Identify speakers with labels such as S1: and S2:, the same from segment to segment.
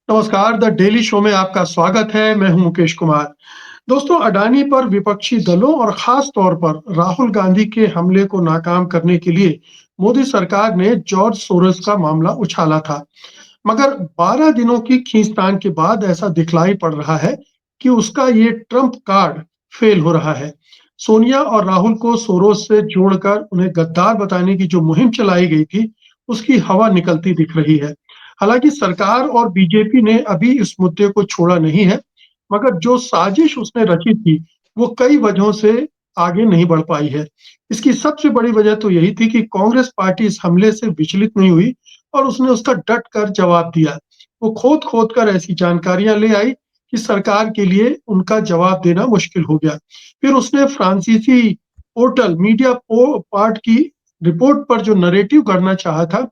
S1: नमस्कार, the daily show में आपका स्वागत है। मैं हूं मुकेश कुमार। दोस्तों, अडानी पर विपक्षी दलों और खास तौर पर राहुल गांधी के हमले को नाकाम करने के लिए मोदी सरकार ने जॉर्ज सोरोस का मामला उछाला था। मगर 12 दिनों की खींचतान के बाद ऐसा दिखलाई पड़ रहा है कि उसका ये ट्रम्प कार्ड फेल हो रहा है। सोनिया और राहुल को सोरोस से जोड़कर उन्हें गद्दार बताने की जो मुहिम चलाई गई थी, उसकी हवा निकलती दिख रही है। हालांकि सरकार और बीजेपी ने अभी इस मुद्दे को छोड़ा नहीं है, मगर जो साजिश उसने रची थी, वो कई वजहों से आगे नहीं बढ़ पाई है। इसकी सबसे बड़ी वजह तो यही थी कि कांग्रेस पार्टी इस हमले से विचलित नहीं हुई और उसने उसका डट कर जवाब दिया। वो खोद-खोद कर ऐसी जानकारियां ले आई कि सरकार के लिए उनका जवाब देना मुश्किल हो गया। फिर उसने फ्रांसीसी पोर्टल मीडिया पार्ट की रिपोर्ट पर जो नैरेटिव गढ़ना चाहा था,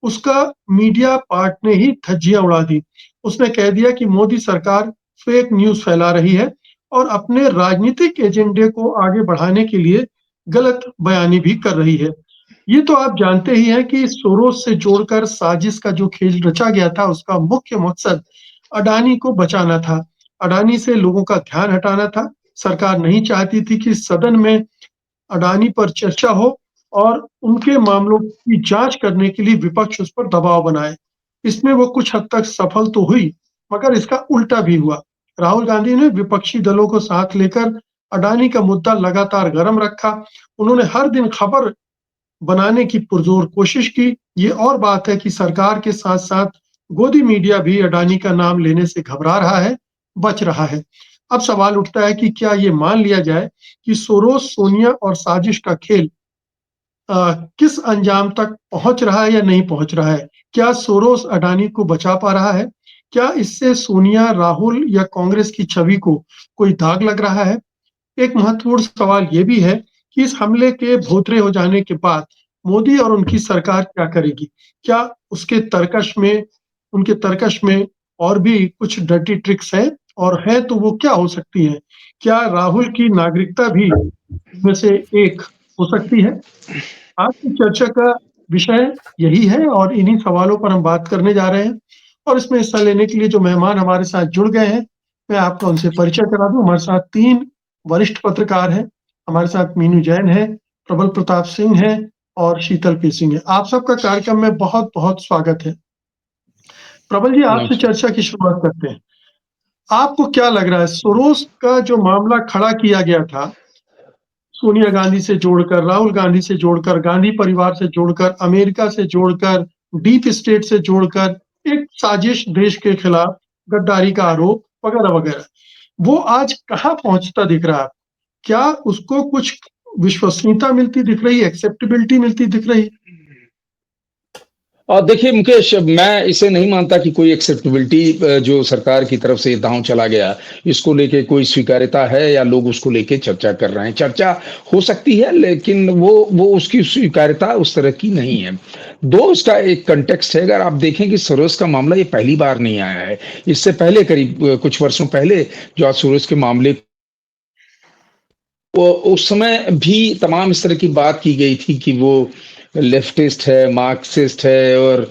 S1: उसका मीडिया पार्ट ने ही धज्जियां उड़ा दी। उसने कह दिया कि मोदी सरकार फेक न्यूज़ फैला रही है और अपने राजनीतिक एजेंडे को आगे बढ़ाने के लिए गलत बयानी भी कर रही है। ये तो आप जानते ही हैं कि सोरोस से जोड़कर साजिश का जो खेल रचा गया था, उसका मुख्य मकसद अडानी को बचाना था। अडानी से लोगों का ध्यान हटाना था। सरकार नहीं चाहती थी कि सदन में अडानी पर चर्चा हो और उनके मामलों की जांच करने के लिए विपक्ष उस पर दबाव बनाए। इसमें वो कुछ हद तक सफल तो हुई, मगर इसका उल्टा भी हुआ। राहुल गांधी ने विपक्षी दलों को साथ लेकर अडानी का मुद्दा लगातार गर्म रखा। उन्होंने हर दिन खबर बनाने की पुरजोर कोशिश की। ये और बात है कि सरकार के साथ-साथ गोदी मीडिया भी अडानी का नाम लेने से घबरा रहा है, बच रहा है। अब सवाल उठता है कि क्या ये मान लिया जाए कि सोरोस, सोनिया और साजिश का खेल किस अंजाम तक पहुंच रहा है या नहीं पहुंच रहा है? क्या सोरोस अडानी को बचा पा रहा है? क्या इससे सोनिया, राहुल या कांग्रेस की छवि को कोई दाग लग रहा है? एक महत्वपूर्ण सवाल ये भी है कि इस हमले के भोतरे हो जाने के बाद मोदी और उनकी सरकार क्या करेगी? क्या उनके तर्कश में और भी कुछ डर्टी ट्रिक्स हैं? और हैं तो वो क्या हो सकती हैं? क्या राहुल की नागरिकता भी इनमें से एक हो सकती है? आज की चर्चा का विषय यही है और इन्हीं सवालों पर हम बात करने जा रहे हैं। और इसमें हिस्सा लेने के लिए जो मेहमान हमारे साथ जुड़ गए हैं, मैं आपको उनसे परिचय करा दूं। हमारे साथ 3 वरिष्ठ पत्रकार हैं। हमारे साथ मीनू जैन है, प्रबल प्रताप सिंह है और शीतल पी सिंह है। आप सबका कार्यक्रम में बहुत-बहुत स्वागत है। प्रबल जी, आपसे
S2: नमस्कार।
S1: चर्चा की शुरुआत करते हैं। आपको क्या लग रहा है, सोरोस का जो मामला खड़ा किया गया था, सोनिया गांधी से जोड़कर, राहुल गांधी से जोड़कर, गांधी परिवार से जोड़कर, अमेरिका से जोड़कर, डीप स्टेट से जोड़कर, एक साजिश देश के खिलाफ, गद्दारी का आरोप वगैरह-वगैरह। वो आज कहाँ पहुँचता दिख रहा है? क्या उसको कुछ विश्वसनीयता मिलती दिख रही है, एक्सेप्टेबिलिटी मिलती दिख रही है?
S2: और देखिए मुकेश, मैं इसे नहीं मानता कि कोई एक्सेप्टेबिलिटी जो सरकार की तरफ से दांव चला गया, इसको लेके कोई स्वीकार्यता है या लोग उसको लेके चर्चा कर रहे हैं। चर्चा हो सकती है, लेकिन वो उसकी स्वीकार्यता उस तरह की नहीं है। दो उसका एक कंटेक्स्ट है। अगर आप देखें कि सोरोस का मामला ये पहली बार नहीं आया है। इससे पहले करीब कुछ वर्षों पहले जॉर्ज सोरोस के मामले वो उस समय भी तमाम इस तरह की बात की गई थी कि वो लेफ्टिस्ट है, मार्क्सिस्ट है और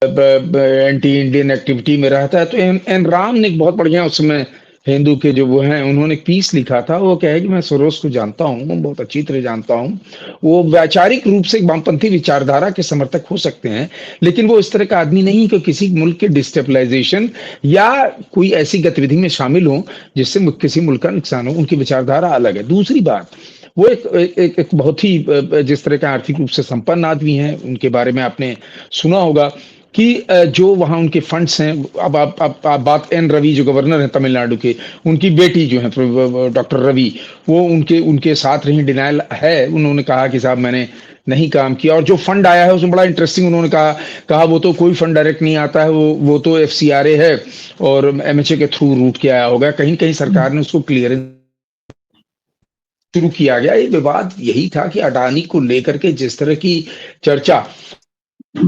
S2: एंटी इंडियन एक्टिविटी में रहता है। तो एन राम ने एक बहुत बढ़िया उस समय हिंदू के जो वो हैं, उन्होंने एक पीस लिखा था। वो क्या है कि मैं सोरोस को जानता हूँ, बहुत अच्छी तरह जानता हूँ। वो वैचारिक रूप से एक वामपंथी विचारधारा के समर्थक हो सकते हैं, लेकिन वो इस तरह का आदमी नहीं कि किसी मुल्क के डिस्टेबलाइजेशन या कोई ऐसी गतिविधि में शामिल हो जिससे किसी मुल्क का नुकसान हो। उनकी विचारधारा अलग है। दूसरी बात, वो एक बहुत ही जिस तरह का आर्थिक रूप से संपन्न आदमी है, उनके बारे में आपने सुना होगा कि जो वहाँ उनके फंड्स हैं। अब आप बात एन रवि जो गवर्नर हैं तमिलनाडु के, उनकी बेटी जो है डॉक्टर रवि, वो उनके उनके साथ रही। डिनायल है, उन्होंने कहा कि साहब मैंने नहीं काम किया। और जो फंड आया है उसमें बड़ा इंटरेस्टिंग उन्होंने कहा वो तो कोई फंड डायरेक्ट नहीं आता है, वो तो एफसीआरए है और एमएचए के थ्रू रूट किया आया होगा। कहीं कहीं सरकार ने उसको क्लियर शुरू किया गया। ये विवाद यही था कि अडानी को लेकर के जिस तरह की चर्चा,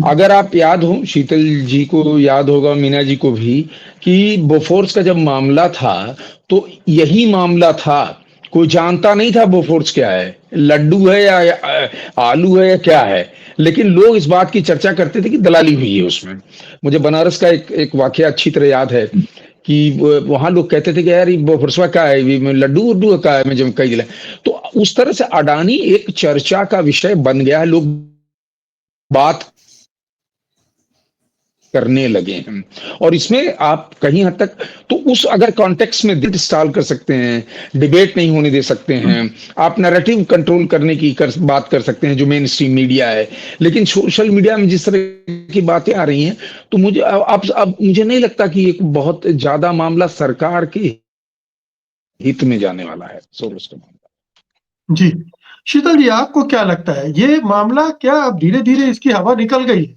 S2: अगर आप याद हो, शीतल जी को याद होगा, मीना जी को भी, कि बोफोर्स का जब मामला था तो यही मामला था। कोई जानता नहीं था बोफोर्स क्या है, लड्डू है या आलू है या क्या है, लेकिन लोग इस बात की चर्चा करते थे कि दलाली हुई है उसमें। मुझे बनारस का एक वाकया अच्छी तरह याद है कि वहां लोग कहते थे कि यार ये बोफोर्सवा का है, ये लड्डू उड्डू का है, मैं जब कई दिला। तो उस तरह से अडानी एक चर्चा का विषय बन गया है, लोग बात करने लगे हैं। और इसमें आप कहीं हद तक तो उस अगर कॉन्टेक्स्ट में इंस्टॉल कर सकते हैं, डिबेट नहीं होने दे सकते हैं, आप नैरेटिव कंट्रोल करने की बात कर सकते हैं जो मेन स्ट्रीम मीडिया है। लेकिन सोशल मीडिया में जिस तरह की बातें आ रही हैं, तो मुझे अब मुझे नहीं लगता कि एक बहुत ज्यादा मामला सरकार के हित में जाने वाला है सोरोस का मामला।
S1: जी। शीतल जी, आपको क्या लगता है ये मामला क्या अब धीरे-धीरे इसकी हवा निकल गई है?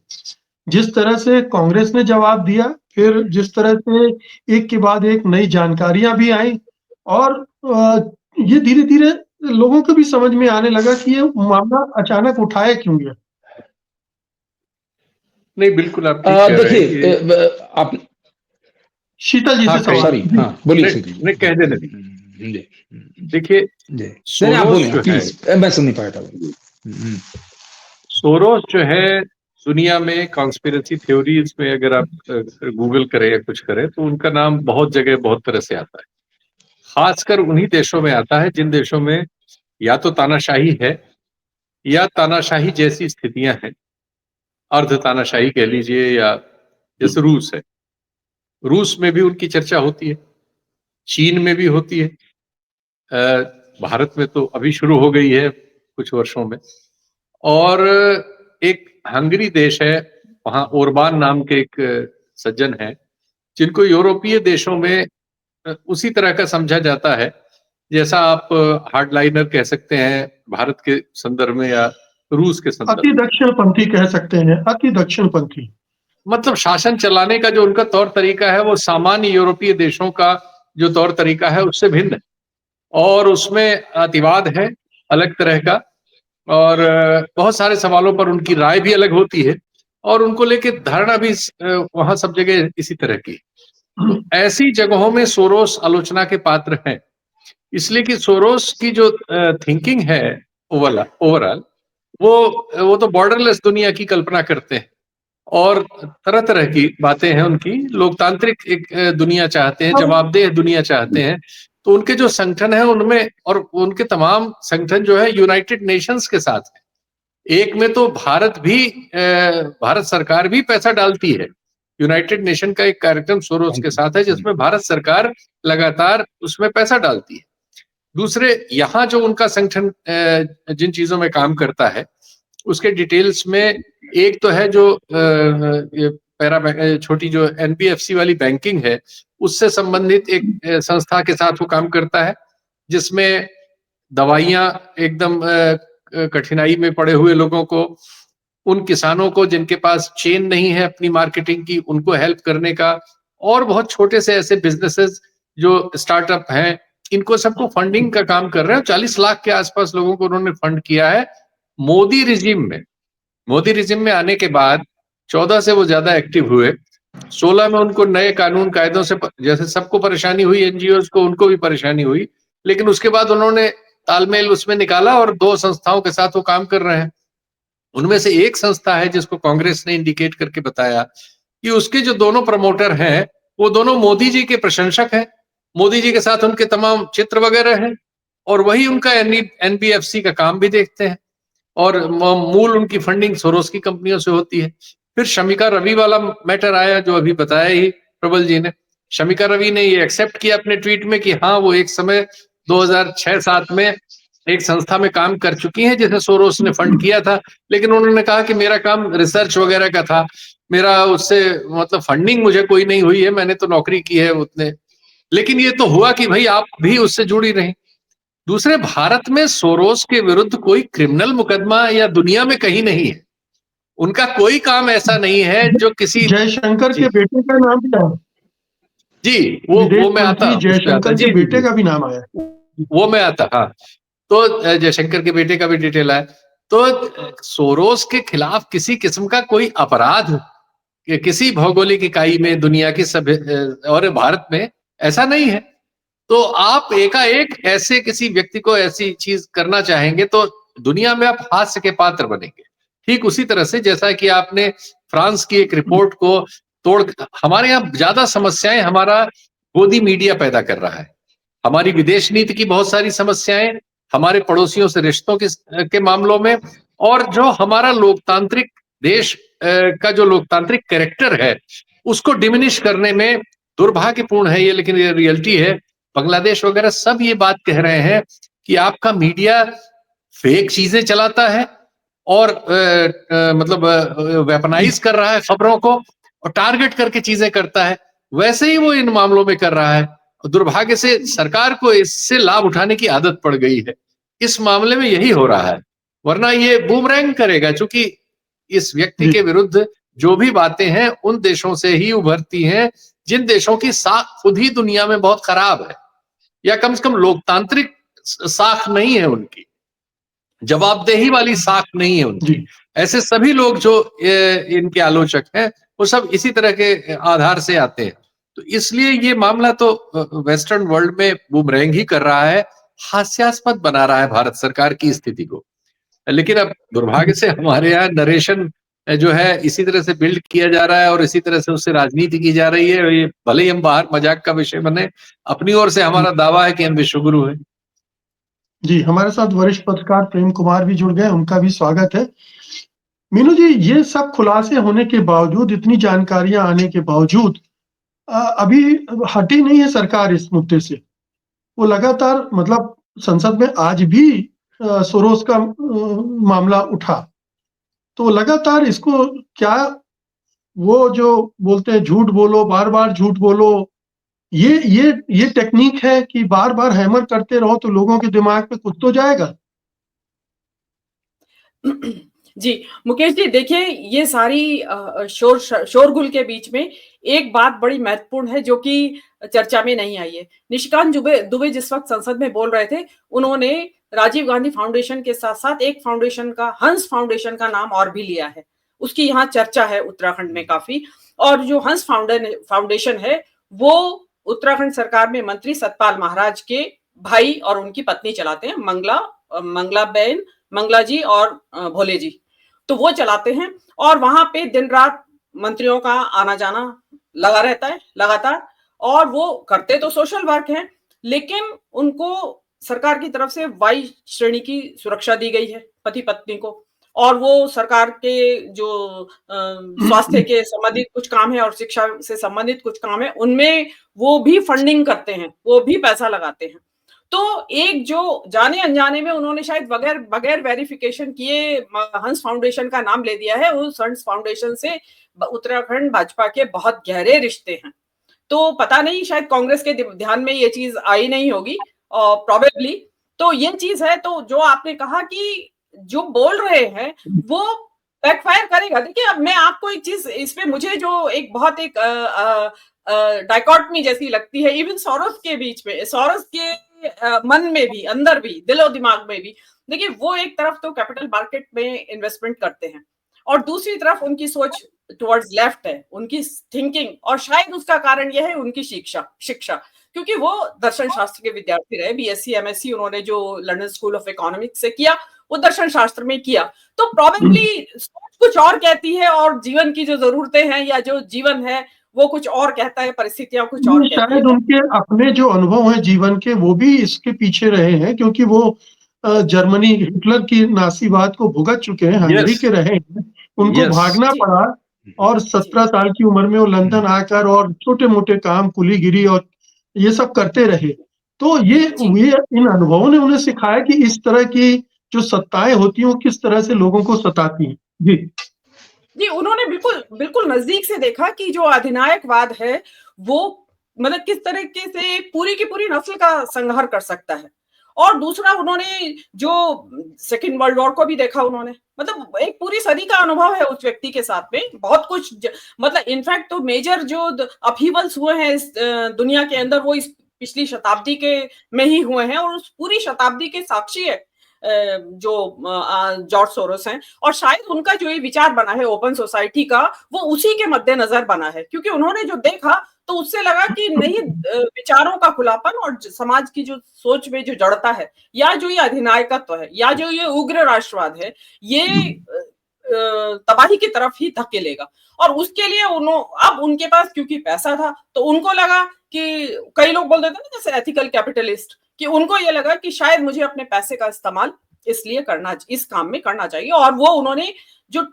S1: जिस तरह से कांग्रेस ने जवाब दिया, फिर जिस तरह से एक के बाद एक नई जानकारियाँ भी आई और ये धीरे-धीरे लोगों को भी समझ में आने लगा कि ये मामला अचानक उठाया क्यों गया?
S3: नहीं, बिल्कुल आप ठीक कह रहे हैं
S2: देखिए
S3: कि
S2: आप
S1: शीतल जी
S3: हाँ,
S1: से
S3: कहिए।
S1: सवाल।
S2: सॉरी,
S1: जी।
S2: हाँ बोलिए
S3: नहीं,
S2: सीधी
S3: नहीं, कह देने दीजिए।
S2: जी
S3: देखिए,
S2: जी नहीं, आप
S3: सोरोस
S2: बोलें
S3: जो है
S2: प्लीज, मैं सुन नहीं पाया था।
S3: सोरोस जो है दुनिया में कॉन्स्पिरेसी थ्योरीज में अगर आप गूगल करें या कुछ करें तो उनका नाम बहुत जगह बहुत तरह से आता है। खासकर उन्हीं देशों में आता है जिन देशों में या तो तानाशाही है या तानाशाही जैसी स्थितियां हैं, अर्ध तानाशाही कह लीजिए, या जैसे रूस है। रूस में भी उनकी चर्चा होती है, चीन में भी होती है, भारत में तो अभी शुरू हो गई है कुछ वर्षों में। और एक हंगरी देश है, वहां ओरबान नाम के एक सज्जन हैं जिनको यूरोपीय देशों में उसी तरह का समझा जाता है जैसा आप हार्डलाइनर कह सकते हैं भारत के संदर्भ में या रूस के संदर्भ
S1: अति
S3: में।
S1: दक्षिणपंथी कह सकते हैं, अति दक्षिणपंथी।
S3: मतलब शासन चलाने का जो उनका तौर तरीका है वो सामान्य यूरोपीय देशों का जो तौर तरीका है उससे भिन्न है, और उसमें अतिवाद है अलग तरह का, और बहुत सारे सवालों पर उनकी राय भी अलग होती है, और उनको लेके धारणा भी वहां सब जगह इसी तरह की। तो ऐसी जगहों में सोरोस आलोचना के पात्र हैं, इसलिए कि सोरोस की जो थिंकिंग है ओवरऑल वो तो बॉर्डरलेस दुनिया की कल्पना करते हैं, और तरह तरह की बातें हैं उनकी। लोकतांत्रिक एक दुनिया चाहते हैं, जवाबदेह दुनिया चाहते हैं। तो उनके जो संगठन है उनमें, और उनके तमाम संगठन जो है यूनाइटेड नेशंस के साथ है। एक में तो भारत सरकार भी पैसा डालती है। यूनाइटेड नेशन का एक कार्यक्रम सोरोस के साथ है जिसमें भारत सरकार लगातार उसमें पैसा डालती है। दूसरे, यहाँ जो उनका संगठन जिन चीजों में काम करता है उसके डिटेल्स में एक तो है जो छोटी जो एनबीएफसी वाली बैंकिंग है उससे संबंधित एक संस्था के साथ वो काम करता है, जिसमें दवाइयां एकदम कठिनाई में पड़े हुए लोगों को, उन किसानों को जिनके पास चेन नहीं है अपनी मार्केटिंग की, उनको हेल्प करने का, और बहुत छोटे से ऐसे बिजनेसेस जो स्टार्टअप हैं, इनको सबको फंडिंग का काम कर रहे हैं। 40 लाख के आसपास लोगों को उन्होंने फंड किया है मोदी रिजिम में आने के बाद। 14 से वो ज्यादा एक्टिव हुए, 16 में उनको नए कानून कायदों से जैसे सबको परेशानी हुई, एनजीओज को, उनको भी परेशानी हुई, लेकिन उसके बाद उन्होंने तालमेल उसमें निकाला और 2 संस्थाओं के साथ वो काम कर रहे हैं। उनमें से एक संस्था है जिसको कांग्रेस ने इंडिकेट करके बताया कि उसके जो दोनों प्रमोटर हैं वो दोनों मोदी जी के प्रशंसक हैं, मोदी जी के साथ उनके तमाम चित्र वगैरह हैं, और वही उनका एनबीएफसी का काम भी देखते हैं, और मूल उनकी फंडिंग सोरोस की कंपनियों से होती है। फिर शमिका रवि वाला मैटर आया जो अभी बताया ही प्रबल जी ने। शमिका रवि ने ये एक्सेप्ट किया अपने ट्वीट में कि हाँ, वो एक समय 2006-7 में एक संस्था में काम कर चुकी हैं जिसे सोरोस ने फंड किया था, लेकिन उन्होंने कहा कि मेरा काम रिसर्च वगैरह का था, मेरा उससे मतलब फंडिंग मुझे कोई नहीं हुई है, मैंने तो नौकरी की है उतने। लेकिन ये तो हुआ कि भाई आप भी उससे जुड़ी रही। दूसरे, भारत में सोरोस के विरुद्ध कोई क्रिमिनल मुकदमा या दुनिया में कहीं नहीं है। उनका कोई काम ऐसा नहीं है जो किसी
S1: जयशंकर
S3: जी
S1: के बेटे का नाम क्या है?
S3: जी
S1: विदेश
S3: वो मैं आता
S1: मंत्री
S3: उस पे आता
S1: जयशंकर के
S3: जी जी
S1: बेटे
S3: जी
S1: का भी नाम आया है।
S3: वो मैं आता, हाँ। तो जयशंकर के बेटे का भी डिटेल है। तो सोरोस के खिलाफ किसी किस्म का कोई अपराध किसी भौगोलिक इकाई में दुनिया की सब और भारत में ऐसा नहीं है। तो आप एकाएक ऐसे किसी व्यक्ति को ऐसी चीज करना चाहेंगे तो दुनिया में आप हास्य के पात्र बनेंगे। ठीक उसी तरह से जैसा कि आपने फ्रांस की एक रिपोर्ट को तोड़, हमारे यहाँ ज्यादा समस्याएं हमारा गोदी मीडिया पैदा कर रहा है। हमारी विदेश नीति की बहुत सारी समस्याएं, हमारे पड़ोसियों से रिश्तों के मामलों में, और जो हमारा लोकतांत्रिक देश का जो लोकतांत्रिक कैरेक्टर है उसको डिमिनिश करने में, दुर्भाग्यपूर्ण है ये लेकिन ये रियलिटी है। बांग्लादेश वगैरह सब ये बात कह रहे हैं कि आपका मीडिया फेक चीजें चलाता है और मतलब वेपनाइज कर रहा है खबरों को और टारगेट करके चीजें करता है। वैसे ही वो इन मामलों में कर रहा है। दुर्भाग्य से सरकार को इससे लाभ उठाने की आदत पड़ गई है। इस मामले में यही हो रहा है, वरना ये बूमरैंग करेगा, क्योंकि इस व्यक्ति के विरुद्ध जो भी बातें हैं उन देशों से ही उभरती हैं जिन देशों की साख खुद ही दुनिया में बहुत खराब है, या कम से कम लोकतांत्रिक साख नहीं है उनकी, जवाबदेही वाली साख नहीं है उनकी। ऐसे सभी लोग जो इनके आलोचक हैं वो सब इसी तरह के आधार से आते हैं। तो इसलिए ये मामला तो वेस्टर्न वर्ल्ड में बूमरैंग ही कर रहा है, हास्यास्पद बना रहा है भारत सरकार की स्थिति को। लेकिन अब दुर्भाग्य से हमारे यहाँ नरेशन जो है इसी तरह से बिल्ड किया जा रहा है और इसी तरह से उससे राजनीति की जा रही है। और ये भले ही हम बाहर मजाक का विषय बने, अपनी ओर से हमारा दावा है कि हम विश्वगुरु हैं।
S1: जी, हमारे साथ वरिष्ठ पत्रकार प्रेम कुमार भी जुड़ गए, उनका भी स्वागत है। मीनू जी, ये सब खुलासे होने के बावजूद, इतनी जानकारियां आने के बावजूद अभी हटी नहीं है सरकार इस मुद्दे से। वो लगातार, मतलब संसद में आज भी सोरोस का मामला उठा, तो लगातार इसको क्या, वो जो बोलते हैं झूठ बोलो, बार बार झूठ बोलो, ये टेक्निक है कि बार बार हैमर करते रहो तो लोगों के दिमाग पे कुछ तो जाएगा।
S4: जी, मुकेश जी, देखिए ये सारी शोरगुल के बीच में एक बात बड़ी महत्वपूर्ण है जो कि चर्चा में नहीं आई है। निशिकांत दुबे जिस वक्त संसद में बोल रहे थे, उन्होंने राजीव गांधी फाउंडेशन के साथ-साथ एक फाउंडेशन का, हंस फाउंडेशन का नाम और भी लिया है। उसकी यहाँ चर्चा है उत्तराखंड में काफी। और जो हंस फाउंडेशन है वो उत्तराखंड सरकार में मंत्री सतपाल महाराज के भाई और उनकी पत्नी चलाते हैं, मंगला जी और भोले जी। तो वो चलाते हैं और वहां पे दिन रात मंत्रियों का आना जाना लगा रहता है लगातार। और वो करते तो सोशल वर्क है, लेकिन उनको सरकार की तरफ से वाई श्रेणी की सुरक्षा दी गई है, पति पत्नी को। और वो सरकार के जो स्वास्थ्य के संबंधित कुछ काम है और शिक्षा से संबंधित कुछ काम है, उनमें वो भी फंडिंग करते हैं, वो भी पैसा लगाते हैं। तो एक जो जाने अनजाने में उन्होंने शायद बगैर वेरिफिकेशन किए हंस फाउंडेशन का नाम ले दिया है। उस हंस फाउंडेशन से उत्तराखंड भाजपा के बहुत गहरे रिश्ते हैं। तो पता नहीं, शायद कांग्रेस के ध्यान में ये चीज आई नहीं होगी प्रोबेबली। तो ये चीज है। तो जो आपने कहा कि जो बोल रहे हैं वो बैकफायर करेगा। देखिए, अब मैं आपको एक चीज इसमें, मुझे जो एक बहुत एक डाइकोटमी जैसी लगती है इवन सोरोस के बीच में, सोरोस के मन में भी, अंदर भी, दिलो दिमाग में भी। देखिए, वो एक तरफ तो कैपिटल मार्केट में इन्वेस्टमेंट करते हैं और दूसरी तरफ उनकी सोच टुवर्ड्स लेफ्ट है, उनकी थिंकिंग। और शायद उसका कारण यह है उनकी शिक्षा, क्योंकि वो दर्शन शास्त्र के विद्यार्थी रहे। बीएससी एमएससी उन्होंने जो लंदन स्कूल ऑफ इकोनॉमिक्स से किया, वो दर्शन शास्त्र में किया। तो प्रोबेबली सोच कुछ और कहती है और जीवन की जो जरूरतें हैं या जो जीवन है वो कुछ और कहता है, परिस्थितियां कुछ और कहती है।
S1: शायद उनके अपने जो अनुभव हैं जीवन के, वो भी इसके पीछे रहे हैं, क्योंकि वो जर्मनी, हिटलर की नासीवाद को भुगत चुके हैं, हंगरी के रहे हैं, उनको भागना पड़ा और 17 साल की उम्र में वो लंदन आकर और छोटे मोटे काम, कुलीगिरी और ये सब करते रहे। तो ये इन अनुभवों ने उन्हें सिखाया कि इस तरह की जो सत्ताएं होती हैं वो किस तरह से लोगों को सताती हैं।
S4: जी, उन्होंने बिल्कुल नजदीक से देखा कि जो अधिनायकवाद है वो मतलब किस तरीके से पूरी की पूरी नस्ल का संहार कर सकता है। और दूसरा, उन्होंने जो सेकेंड वर्ल्ड वॉर को भी देखा, उन्होंने मतलब एक पूरी सदी का अनुभव है उस व्यक्ति के साथ में। बहुत कुछ मतलब इनफैक्ट तो मेजर जो अपहीवल्स हुए हैं इस दुनिया के अंदर, वो इस पिछली शताब्दी के में ही हुए हैं और उस पूरी शताब्दी के साक्षी है जो जॉर्ज सोरोस हैं, और शायद उनका जो ये विचार बना है ओपन सोसाइटी का, वो उसी के मद्देनजर बना है, क्योंकि उन्होंने जो देखा तो उससे लगा कि नहीं, विचारों का खुलापन और समाज की जो सोच में जो जड़ता है, या जो ये अधिनायकत्व है, या जो ये उग्र राष्ट्रवाद है, ये तबाही की तरफ ही धकेलेगा। और उसके लिए अब उनके पास क्योंकि पैसा था, तो उनको लगा कि कई लोग बोल देते हैं ना, जैसे एथिकल कैपिटलिस्ट, कि उनको ये लगा कि शायद मुझे अपने पैसे का इस्तेमाल इसलिए इस काम में करना चाहिए। और वो उन्होंने जो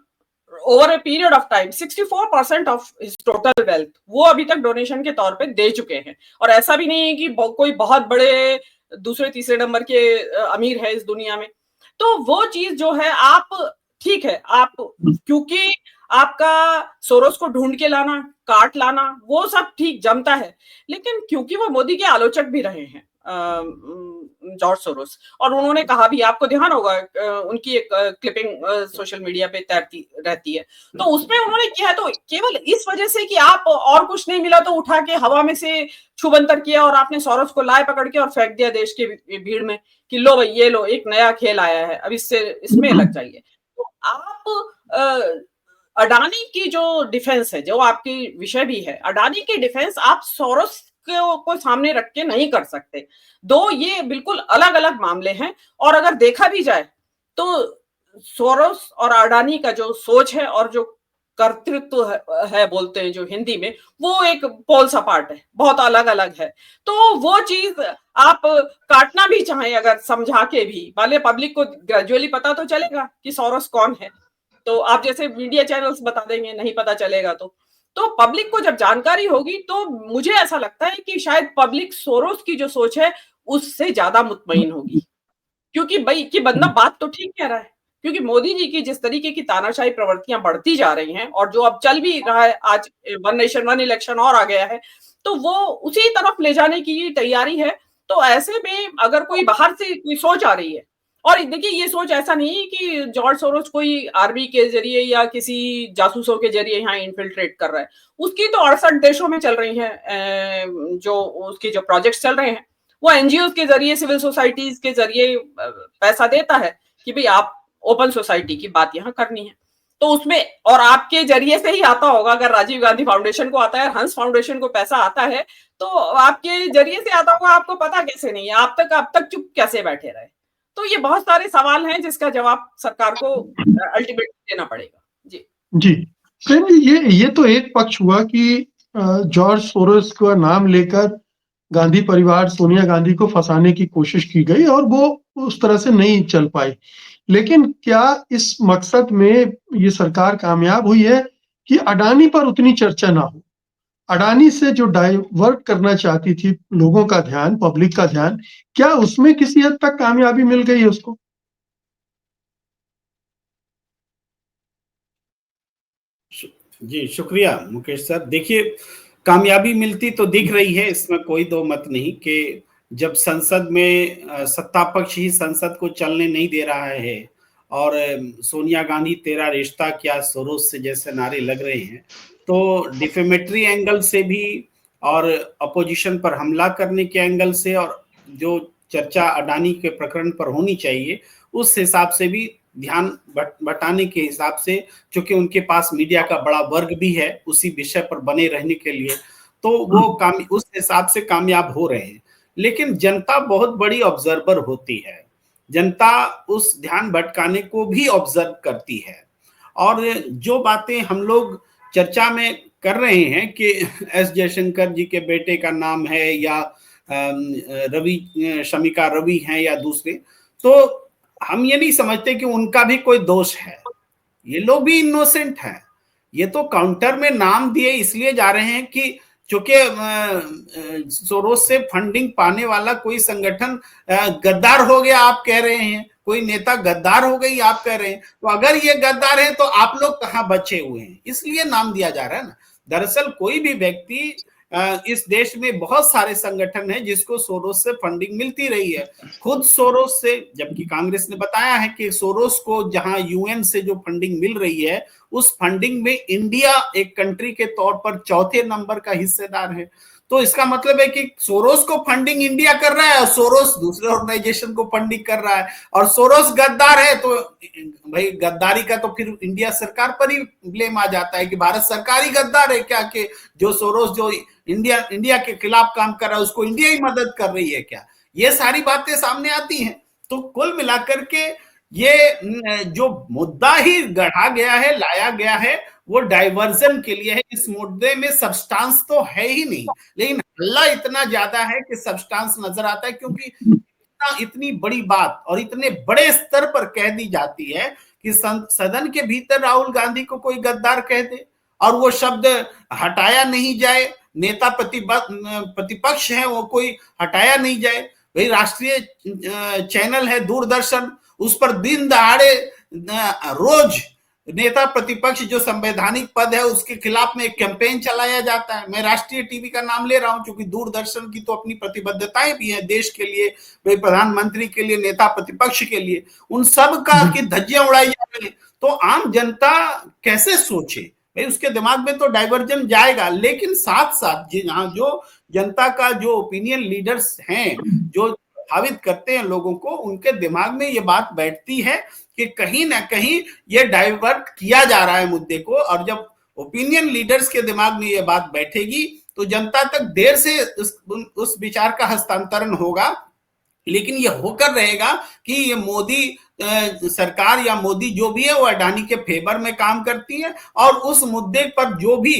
S4: over a period of time 64% of his total wealth वो अभी तक डोनेशन के तौर पे दे चुके हैं। और ऐसा भी नहीं है कि कोई बहुत बड़े दूसरे तीसरे नंबर के अमीर है इस दुनिया में। तो वो चीज जो है, आप ठीक है, आप क्योंकि आपका सोरोस को ढूंढ के लाना, काट लाना, वो सब ठीक जमता है, लेकिन क्योंकि वो मोदी के आलोचक भी रहे हैं जॉर्ज सोरोस, और उन्होंने कहा भी, आपको ध्यान होगा उनकी एक क्लिपिंग सोशल मीडिया पे तैरती रहती है, तो उसमें उन्होंने किया है तो केवल इस वजह से कि आप और कुछ नहीं मिला तो उठा के हवा में से छुबंतर किया और आपने सोरोस को लाए पकड़ के और फेंक दिया देश के भीड़ में कि लो भाई, ये लो, एक नया खेल आया है, अब इसमें लग जाइए। तो आप अडानी की जो डिफेंस है, जो आपकी विषय भी है, अडानी की डिफेंस आप सोरोस को सामने रख के नहीं कर सकते। दो ये बिल्कुल अलग अलग मामले हैं। और अगर देखा भी जाए तो सोरोस और अडानी का जो सोच है और जो कर्तृत्व है बोलते हैं जो हिंदी में, वो एक पोल्स अपार्ट है, बहुत अलग अलग है। तो वो चीज आप काटना भी चाहें अगर समझा के भी, भले पब्लिक को ग्रेजुअली पता तो चलेगा कि सोरोस कौन है, तो आप जैसे मीडिया चैनल्स बता देंगे, नहीं पता चलेगा तो पब्लिक को जब जानकारी होगी तो मुझे ऐसा लगता है कि शायद पब्लिक सोरोस की जो सोच है उससे ज्यादा मुतमईन होगी। क्योंकि भाई कि बंदा बात तो ठीक कह रहा है, क्योंकि मोदी जी की जिस तरीके की तानाशाही प्रवृत्तियां बढ़ती जा रही हैं और जो अब चल भी रहा है, आज वन नेशन वन इलेक्शन और आ गया है, तो वो उसी तरफ ले जाने की तैयारी है। तो ऐसे में अगर कोई बाहर से कोई सोच आ रही है, और देखिए ये सोच ऐसा नहीं है कि जॉर्ज सोरोस कोई आर्मी के जरिए या किसी जासूसों के जरिए यहाँ इन्फिल्ट्रेट कर रहा है, उसकी तो 68 देशों में चल रही है, जो उसके जो प्रोजेक्ट्स चल रहे हैं वो एनजीओ के जरिए, सिविल सोसाइटीज के जरिए पैसा देता है कि भाई आप ओपन सोसाइटी की बात यहाँ करनी है। तो उसमें और आपके जरिए से ही आता होगा, अगर राजीव गांधी फाउंडेशन को आता है, हंस फाउंडेशन को पैसा आता है, तो आपके जरिए से आता होगा, आपको पता कैसे नहीं है, आप तक चुप कैसे बैठे रहे। तो ये बहुत सारे सवाल हैं जिसका जवाब सरकार को अल्टीमेटली देना पड़ेगा। जी
S1: जी, प्रेम जी, ये तो एक पक्ष हुआ कि जॉर्ज सोरोस का नाम लेकर गांधी परिवार, सोनिया गांधी को फंसाने की कोशिश की गई और वो उस तरह से नहीं चल पाई। लेकिन क्या इस मकसद में ये सरकार कामयाब हुई है कि अडानी पर उतनी चर्चा ना हो? अडानी से जो डाइवर्ट करना चाहती थी लोगों का ध्यान, पब्लिक का ध्यान, क्या उसमें किसी हद तक कामयाबी मिल गई है उसको?
S5: जी, शुक्रिया मुकेश सर। देखिए, कामयाबी मिलती तो दिख रही है, इसमें कोई दो मत नहीं कि जब संसद में सत्ता पक्ष ही संसद को चलने नहीं दे रहा है और सोनिया गांधी तेरा रिश्ता क्या सोरोस से जैसे नारे लग रहे हैं, तो डिफेमेटरी एंगल से भी और अपोजिशन पर हमला करने के एंगल से और जो चर्चा अडानी के प्रकरण पर होनी चाहिए उस हिसाब से भी ध्यान बटाने के हिसाब से, क्योंकि उनके पास मीडिया का बड़ा वर्ग भी है उसी विषय पर बने रहने के लिए, तो वो उस हिसाब से कामयाब हो रहे हैं। लेकिन जनता बहुत बड़ी ऑब्जर्वर होती है, जनता उस ध्यान भटकाने को भी ऑब्जर्व करती है। और जो बातें हम लोग चर्चा में कर रहे हैं कि एस जयशंकर जी के बेटे का नाम है या शमिका रवि हैं या दूसरे, तो हम ये नहीं समझते कि उनका भी कोई दोष है, ये लोग भी इनोसेंट हैं। ये तो काउंटर में नाम दिए इसलिए जा रहे हैं कि चूंकि सोरोस से फंडिंग पाने वाला कोई संगठन गद्दार हो गया आप कह रहे हैं, कोई नेता गद्दार हो गई आप कह रहे हैं, तो अगर ये गद्दार है तो आप लोग कहाँ बचे हुए हैं, इसलिए नाम दिया जा रहा है ना। दरअसल कोई भी व्यक्ति, इस देश में बहुत सारे संगठन हैं जिसको सोरोस से फंडिंग मिलती रही है, खुद सोरोस से, जबकि कांग्रेस ने बताया है कि सोरोस को जहां यूएन से जो फंडिंग मिल रही है उस फंडिंग में इंडिया एक कंट्री के तौर पर चौथे नंबर का हिस्सेदार है। तो इसका मतलब है कि सोरोस को फंडिंग इंडिया कर रहा है और सोरोस दूसरे ऑर्गेनाइजेशन को फंडिंग कर रहा है, और सोरोस गद्दार है तो भाई गद्दारी का तो फिर इंडिया सरकार पर ही ब्लेम आ जाता है कि भारत सरकार ही गद्दार है क्या, कि जो सोरोस जो इंडिया के खिलाफ काम कर रहा है उसको इंडिया ही मदद कर रही है क्या। ये सारी बातें सामने आती हैं। तो कुल मिलाकर के ये जो मुद्दा ही गढ़ा गया है, लाया गया है, वो डाइवर्जन के लिए है। इस मुद्दे में सब्सटेंस तो है ही नहीं, लेकिन हल्ला इतना ज्यादा है कि सब्सटेंस नजर आता है, क्योंकि इतनी बड़ी बात और इतने बड़े स्तर पर कह दी जाती है कि सदन के भीतर राहुल गांधी को कोई गद्दार कह दे और वो शब्द हटाया नहीं जाए, नेता प्रतिपक्ष है वो कोई हटाया नहीं जाए। भाई राष्ट्रीय चैनल है दूरदर्शन, उस पर दिन दहाड़े रोज नेता प्रतिपक्ष जो संवैधानिक पद है उसके खिलाफ में एक कैंपेन चलाया जाता है। मैं राष्ट्रीय टीवी का नाम ले रहा हूं क्योंकि दूरदर्शन की तो अपनी प्रतिबद्धताएं भी हैं देश के लिए, प्रधानमंत्री के लिए, नेता प्रतिपक्ष के लिए, उन सब का की धज्जियां उड़ाई जा रही है। तो आम जनता कैसे सोचे भाई, उसके दिमाग में तो डाइवर्जन जाएगा। लेकिन साथ साथ जो जनता का जो ओपिनियन लीडर्स हैं जो प्रभावित करते हैं लोगों को, उनके दिमाग में ये बात बैठती है कि कहीं ना कहीं ये डाइवर्ट किया जा रहा है मुद्दे को, और जब ओपिनियन लीडर्स के दिमाग में ये बात बैठेगी तो जनता तक देर से उस विचार का हस्तांतरण होगा। लेकिन ये होकर रहेगा कि ये मोदी सरकार या मोदी जो भी है वो अडानी के फेवर में काम करती है, और उस मुद्दे पर जो भी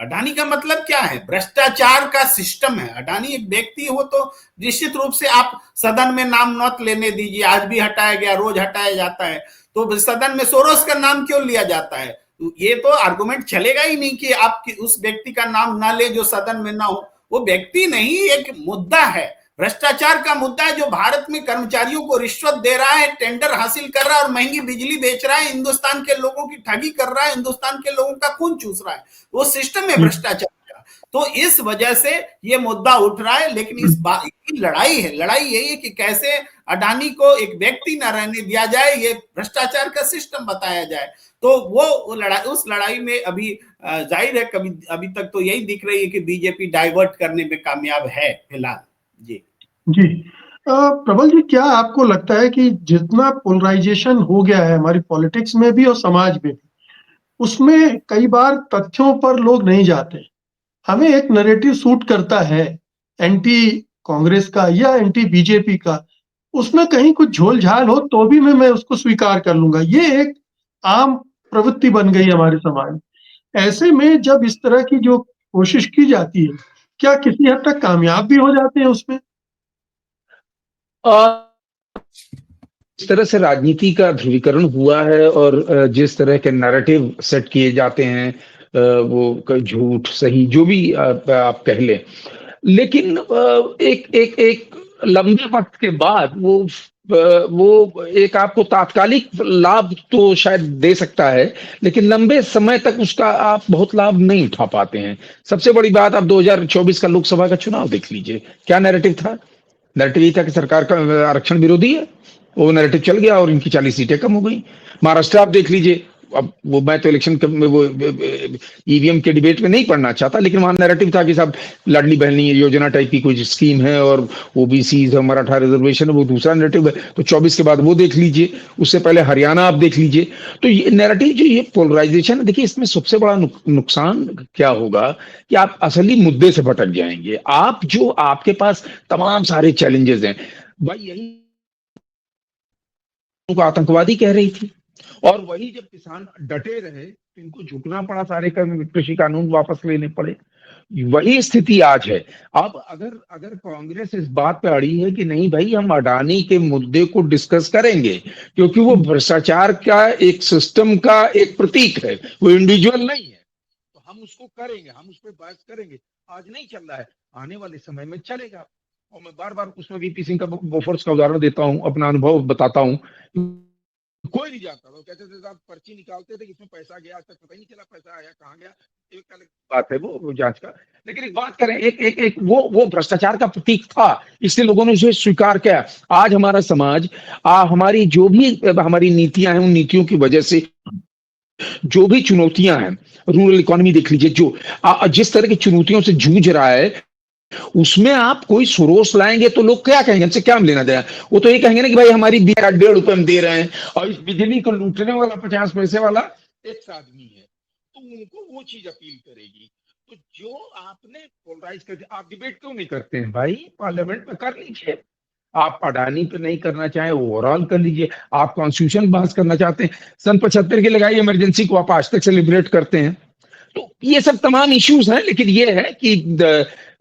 S5: अडानी का मतलब क्या है, भ्रष्टाचार का सिस्टम है। अडानी एक व्यक्ति हो तो निश्चित रूप से आप सदन में नाम मत लेने दीजिए, आज भी हटाया गया, रोज हटाया जाता है, तो सदन में सोरोस का नाम क्यों लिया जाता है? ये तो आर्गुमेंट चलेगा ही नहीं कि आप उस व्यक्ति का नाम ना ले जो सदन में ना हो। वो व्यक्ति नहीं, एक मुद्दा है, भ्रष्टाचार का मुद्दा है, जो भारत में कर्मचारियों को रिश्वत दे रहा है, टेंडर हासिल कर रहा है और महंगी बिजली बेच रहा है, हिंदुस्तान के लोगों की ठगी कर रहा है, हिंदुस्तान के लोगों का खून चूस रहा है। वो सिस्टम है भ्रष्टाचार का। तो इस वजह से ये मुद्दा उठ रहा है। लेकिन इस बात की लड़ाई यही है कि कैसे अडानी को एक व्यक्ति न रहने दिया जाए, ये भ्रष्टाचार का सिस्टम बताया जाए। तो वो लड़ाई, उस लड़ाई में अभी जाहिर है अभी तक तो यही दिख रही है कि बीजेपी डाइवर्ट करने में कामयाब है फिलहाल।
S1: जी प्रबल जी, क्या आपको लगता है कि जितना पोलराइजेशन हो गया है हमारी पॉलिटिक्स में भी और समाज में भी, उसमें कई बार तथ्यों पर लोग नहीं जाते। हमें एक नैरेटिव सूट करता है एंटी कांग्रेस का या एंटी बीजेपी का, उसमें कहीं कुछ झोल झाल हो तो भी मैं उसको स्वीकार कर लूंगा। ये एक आम प्रवृत्ति बन गई हमारे समाज में। ऐसे में जब इस तरह की जो कोशिश की जाती है, क्या किसी हद तक कामयाब भी हो जाते हैं उसमें?
S2: इस तरह से राजनीति का ध्रुवीकरण हुआ है और जिस तरह के नैरेटिव सेट किए जाते हैं, वो झूठ सही जो भी आप कह लें, लेकिन एक लंबे वक्त के बाद वो एक आपको तात्कालिक लाभ तो शायद दे सकता है, लेकिन लंबे समय तक उसका आप बहुत लाभ नहीं उठा पाते हैं। सबसे बड़ी बात, आप 2024 का लोकसभा का चुनाव देख लीजिए, क्या नैरेटिव था? नैरेटिव ये था कि सरकार का आरक्षण विरोधी है, वो नैरेटिव चल गया और इनकी 40 सीटें कम हो गई। महाराष्ट्र आप देख लीजिए, अब वो मैं तो इलेक्शन में वो ईवीएम के डिबेट में नहीं पढ़ना चाहता, लेकिन वहां नैरेटिव था कि साहब लाडली बहनी योजना टाइप की कोई स्कीम है और ओबीसी मराठा रिजर्वेशन है, वो दूसरा नैरेटिव है। तो 24 के बाद वो देख लीजिए, उससे पहले हरियाणा आप देख लीजिए। तो ये नैरेटिव जो ये पोलराइजेशन है, देखिए इसमें सबसे बड़ा नुकसान क्या होगा कि आप असली मुद्दे से भटक जाएंगे। आप जो आपके पास तमाम सारे चैलेंजेस हैं, भाई यही आतंकवादी कह रही थी, और वही जब किसान डटे रहे तो इनको झुकना पड़ा, सारे कृषि कानून वापस लेने पड़े। वही स्थिति आज है। अब अगर कांग्रेस इस बात पे अड़ी है कि नहीं भाई हम अडानी के मुद्दे को डिस्कस करेंगे, क्योंकि वो भ्रष्टाचार का एक सिस्टम का एक प्रतीक है, वो इंडिविजुअल नहीं है, तो हम उसको करेंगे, हम उस पर बहस करेंगे। आज नहीं चल रहा है, आने वाले समय में चलेगा। और मैं बार बार उसमें वीपी सिंह का बोफोर्स का उदाहरण देता हूँ, अपना अनुभव बताता हूँ। कोई नहीं जानता, वो कहते थे साहब पर्ची निकालते थे, इसमें पैसा गया, आज तक पता ही नहीं चला पैसा आया कहाँ गया। एक अलग बात है वो जांच का। लेकिन एक बात करें, एक वो भ्रष्टाचार का प्रतीक था, इसलिए लोगों ने उसे स्वीकार किया। आज हमारा समाज, हमारी जो भी हमारी नीतियां हैं, उन नीतियों की वजह से जो भी चुनौतियां हैं, रूरल इकोनॉमी देख लीजिए, जो जिस तरह की चुनौतियों से जूझ रहा है, उसमें आप कोई सुरोस लाएंगे तो लोग क्या कहेंगे, इनसे क्या हम लेना देना। वो तो ये कहेंगे ना कि भाई हमारी 1.5 रुपए हम दे रहे हैं और इस बिजली को लूटने वाला 50 पैसे वाला एक आदमी है, तो उनको वो चीज अपील करेगी। तो जो आपने पोलराइज कर, आप डिबेट क्यों नहीं करते हैं भाई, पार्लियामेंट में कर लीजिए। आप अडानी पे नहीं करना चाहें ओवरऑल कर लीजिए। आप कॉन्स्टिट्यूशन पास करना चाहते हैं, सन 75 की लगाई इमरजेंसी को आप आज तक सेलिब्रेट करते हैं। तो ये सब तमाम इश्यूज हैं, लेकिन ये है कि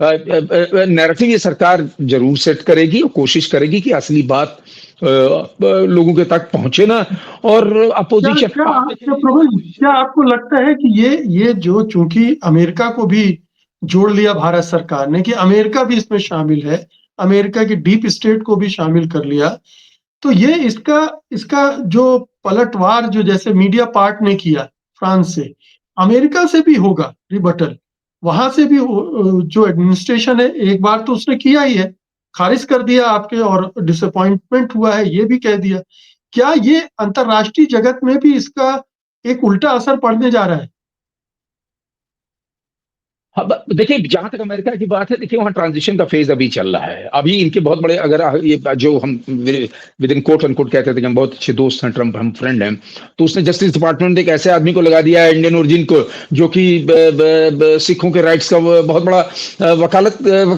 S2: नैरेटिव ये सरकार जरूर सेट करेगी और कोशिश करेगी कि असली बात लोगों के तक पहुंचे ना। और
S1: क्या
S2: अपोजिशन
S1: क्या प्रबल, क्या आपको लगता है कि ये जो, चूंकि अमेरिका को भी जोड़ लिया भारत सरकार ने, कि अमेरिका भी इसमें शामिल है, अमेरिका की डीप स्टेट को भी शामिल कर लिया, तो ये इसका इसका जो पलटवार जो जैसे मीडिया पार्ट ने किया फ्रांस से, अमेरिका से भी होगा रिबटल, वहां से भी जो एडमिनिस्ट्रेशन है एक बार तो उसने किया ही है, खारिज कर दिया आपके, और डिसअपॉइंटमेंट हुआ है ये भी कह दिया। क्या ये अंतरराष्ट्रीय जगत में भी इसका एक उल्टा असर पड़ने जा रहा है?
S2: हाँ, देखिए जहां तक अमेरिका की बात है, देखिए वहां ट्रांजिशन का फेज अभी चल रहा है। अभी इनके बहुत बड़े, अगर ये जो हम विद इन कोट अनकोट कहते थे कि हम बहुत अच्छे दोस्त हैं, ट्रम्प हम फ्रेंड हैं, तो उसने जस्टिस डिपार्टमेंट में एक ऐसे आदमी को लगा दिया है इंडियन ओरिजिन को, जो कि सिखों के राइट्स का बहुत बड़ा वकालत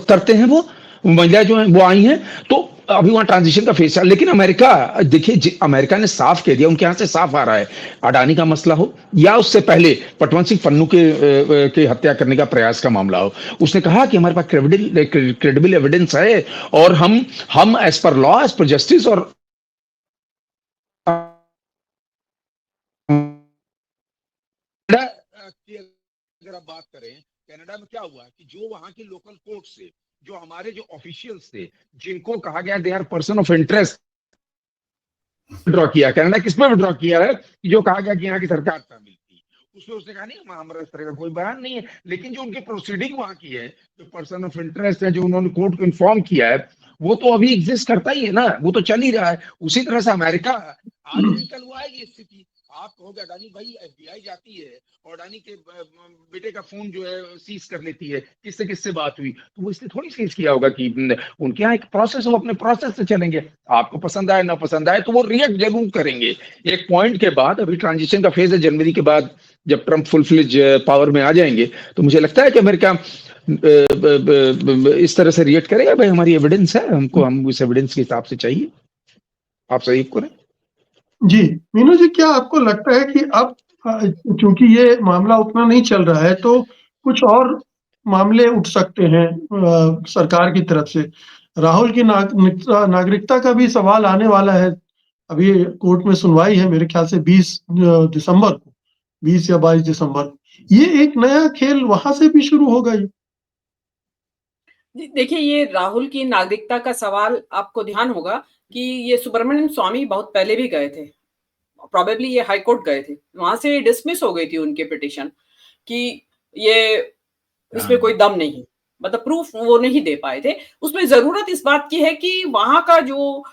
S2: करते हैं। वो महिला जो है वो आई हैं, तो अभी वहां ट्रांजिशन का फेज है। लेकिन अमेरिका, देखिए अमेरिका ने साफ कह दिया, उनके यहाँ से साफ आ रहा है, अडानी का मसला हो या उससे पहले पटवंत सिंह पन्नू के हत्या करने का प्रयास का मामला हो, उसने कहा कि हमारे पास क्रेडिबल एविडेंस है और हम as per law, as per justice, और की अगर आप बात करें, कनाडा में क्या हुआ कि जो वहां की लोकल कोर्ट से, जो हमारे जो ऑफिशियल्स थे, जिनको कहा गया they are person of interest, withdraw किया। कनाडा किस पे विड्रॉ किया है, जो कहा गया कि यहाँ की सरकार शामिल थी, उसमें उसने कहा नहीं हमारा इस तरह का कोई बयान नहीं है। लेकिन जो उनकी प्रोसीडिंग वहां की है, जो पर्सन ऑफ इंटरेस्ट है, जो उन्होंने कोर्ट को इन्फॉर्म किया है, वो तो अभी एग्जिस्ट करता ही है ना, वो तो चल ही रहा है। उसी तरह से अमेरिका आज नहीं कल वो आएगी स्थिति। आप कहोगे अडानी भाई, एफबीआई जाती है और अडानी के बेटे का फोन जो है सीज कर लेती है, किससे किससे बात हुई, तो वो इसलिए थोड़ी सीज किया होगा कि उनके यहाँ एक प्रोसेस हो, अपने प्रोसेस से चलेंगे। आपको पसंद आए ना पसंद आए तो वो रिएक्ट जरूर करेंगे एक पॉइंट के बाद। अभी ट्रांजिशन का फेज है, जनवरी के बाद जब ट्रम्प फुल फ्लेज पावर में आ जाएंगे, तो मुझे लगता है कि अमेरिका इस तरह से रिएक्ट करेगा, भाई हमारी एविडेंस है, हम इस एविडेंस के हिसाब से चाहिए, आप सही करें।
S1: जी मीनू जी, क्या आपको लगता है कि अब चूंकि ये मामला उतना नहीं चल रहा है, तो कुछ और मामले उठ सकते हैं सरकार की तरफ से? राहुल की नागरिकता का भी सवाल आने वाला है। अभी कोर्ट में सुनवाई है मेरे ख्याल से 20 दिसंबर को, 20 या 22 दिसंबर। ये एक नया खेल वहां से भी शुरू होगा।
S4: देखिए, ये राहुल की नागरिकता का सवाल, आपको ध्यान होगा कि ये सुब्रमण्यम स्वामी बहुत पहले भी गए थे, प्रोबेबली ये हाई कोर्ट गए थे, वहां से डिसमिस हो गई थी उनकी पिटिशन कि ये इसमें कोई दम नहीं, मतलब प्रूफ वो नहीं दे पाए थे। उसमें जरूरत इस बात की है कि वहां का जो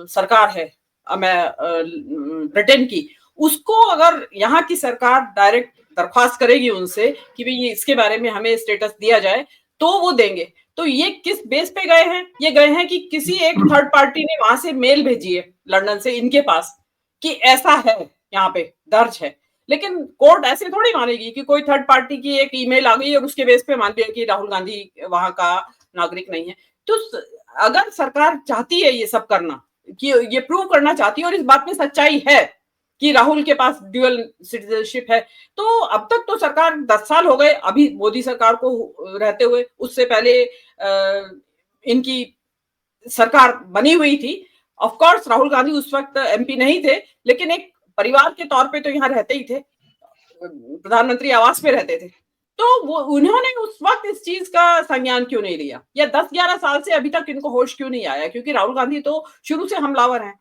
S4: सरकार है ब्रिटेन की, उसको अगर यहाँ की सरकार डायरेक्ट दरख्वास्त करेगी उनसे कि भाई ये इसके बारे में हमें स्टेटस दिया जाए, तो वो देंगे। तो ये किस बेस पे गए हैं? ये गए हैं कि किसी एक थर्ड पार्टी ने वहां से मेल भेजी है लंदन से इनके पास कि ऐसा है, यहाँ पे दर्ज है। लेकिन कोर्ट ऐसे थोड़ी मानेगी कि कोई थर्ड पार्टी की एक ईमेल आ गई और उसके बेस पे मान लिया कि राहुल गांधी वहां का नागरिक नहीं है। तो अगर सरकार चाहती है ये सब करना, कि ये प्रूव करना चाहती है और इस बात में सच्चाई है कि राहुल के पास ड्यूअल सिटीजनशिप है, तो अब तक तो सरकार 10 साल हो गए अभी मोदी सरकार को रहते हुए, उससे पहले इनकी सरकार बनी हुई थी। ऑफ कोर्स राहुल गांधी उस वक्त एमपी नहीं थे, लेकिन एक परिवार के तौर पे तो यहाँ रहते ही थे, प्रधानमंत्री आवास में रहते थे। तो वो उन्होंने उस वक्त इस चीज का संज्ञान क्यों नहीं लिया, या 10-11 साल से अभी तक इनको होश क्यों नहीं आया? क्योंकि राहुल गांधी तो शुरू से हमलावर हैं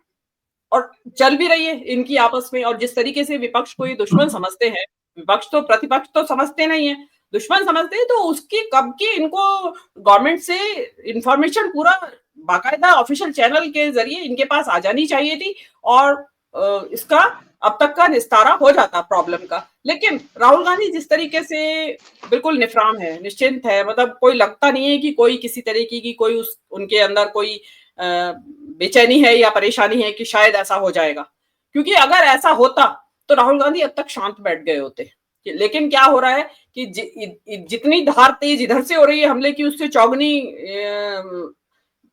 S4: और चल भी रही है इनकी आपस में। और जिस तरीके से विपक्ष को ये दुश्मन समझते हैं, विपक्ष तो प्रतिपक्ष तो समझते नहीं है, दुश्मन समझते हैं, तो उसकी कब की इनको गवर्नमेंट से इंफॉर्मेशन पूरा बाकायदा ऑफिशियल चैनल के जरिए इनके पास आ जानी चाहिए थी और इसका अब तक का निस्तारा हो जाता प्रॉब्लम का। लेकिन राहुल गांधी जिस तरीके से बिल्कुल निफराम है, निश्चिंत है, मतलब कोई लगता नहीं है कि कोई किसी तरीके की कोई उनके अंदर कोई बेचैनी है या परेशानी है कि शायद ऐसा हो जाएगा, क्योंकि अगर ऐसा होता तो राहुल गांधी अब तक शांत बैठ गए होते। लेकिन क्या हो रहा है कि जितनी धार तेज इधर से हो रही है हमले की, उससे चौगुनी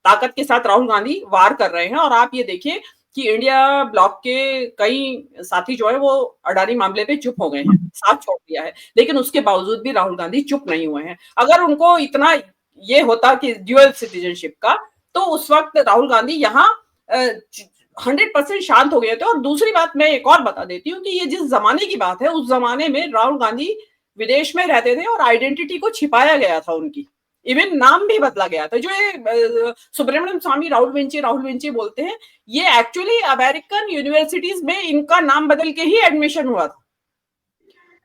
S4: ताकत के साथ राहुल गांधी वार कर रहे हैं। और आप ये देखिए कि इंडिया ब्लॉक के कई साथी जो है वो अडानी मामले पे चुप हो गए हैं, साथ छोड़ दिया है, लेकिन उसके बावजूद भी राहुल गांधी चुप नहीं हुए हैं। अगर उनको इतना ये होता कि ड्यूअल सिटीजनशिप का, तो उस वक्त राहुल गांधी यहाँ 100% शांत हो गए थे। और दूसरी बात मैं एक और बता देती हूँ कि ये जिस जमाने की बात है, उस जमाने में राहुल गांधी विदेश में रहते थे और आइडेंटिटी को छिपाया गया था उनकी, इवन नाम भी बदला गया था। जो ये सुब्रमण्यम स्वामी राहुल वेंची बोलते हैं, ये एक्चुअली अमेरिकन यूनिवर्सिटीज में इनका नाम बदल के ही एडमिशन हुआ था।